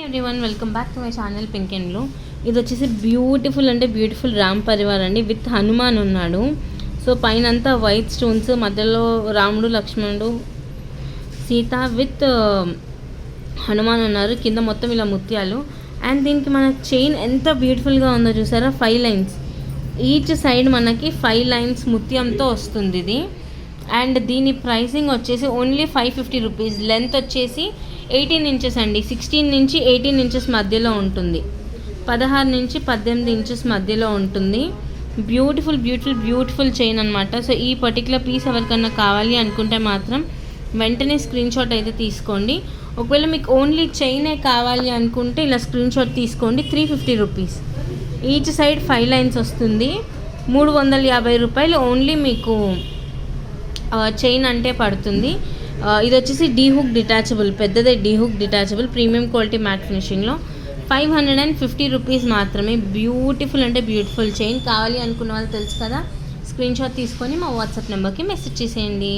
Everyone, welcome back to my channel pink and blue. ఇది వచ్చేసి beautiful అంటే beautiful Ram Parivar అండి. విత్ హనుమాన్ ఉన్నాడు. సో పైన అంతా వైట్ స్టోన్స్, మధ్యలో రాముడు లక్ష్మణుడు సీత విత్ హనుమాన్ ఉన్నారు. కింద మొత్తం ఇలా ముత్యాలు. అండ్ దీనికి మన చైన్ ఎంత బ్యూటిఫుల్గా ఉందో చూసారా. 5 లైన్స్ ఈచ్ సైడ్ మనకి 5 లైన్స్ ముత్యంతో వస్తుంది ఇది. అండ్ దీని ప్రైసింగ్ వచ్చేసి ఓన్లీ 550 రూపీస్. లెంత్ వచ్చేసి 18 ఇంచెస్ అండి. 16 నుంచి 18 ఇంచెస్ మధ్యలో ఉంటుంది. 16 నుంచి 18 ఇంచెస్ మధ్యలో ఉంటుంది. బ్యూటిఫుల్ బ్యూటిఫుల్ బ్యూటిఫుల్ చైన్ అనమాట. సో ఈ పర్టికులర్ పీస్ ఎవరికన్నా కావాలి అనుకుంటే మాత్రం వెంటనే స్క్రీన్ షాట్ అయితే తీసుకోండి. ఒకవేళ మీకు ఓన్లీ చైనే కావాలి అనుకుంటే ఇలా స్క్రీన్ షాట్ తీసుకోండి. 350 రూపీస్. ఈచ్ సైడ్ 5 లైన్స్ వస్తుంది. 350 రూపాయలు ఓన్లీ మీకు చైన్ అంటే పడుతుంది. ఇది వచ్చేసి డీ హుక్ డిటాచబుల్, పెద్దదే D hook detachable, premium quality matte ఫినిషింగ్లో 550 రూపీస్ మాత్రమే. బ్యూటిఫుల్ అంటే బ్యూటిఫుల్ చైన్. కావాలి అనుకున్న వాళ్ళు తెలుసు కదా, స్క్రీన్ షాట్ తీసుకొని మా వాట్సాప్ నెంబర్కి మెసేజ్ చేసేయండి.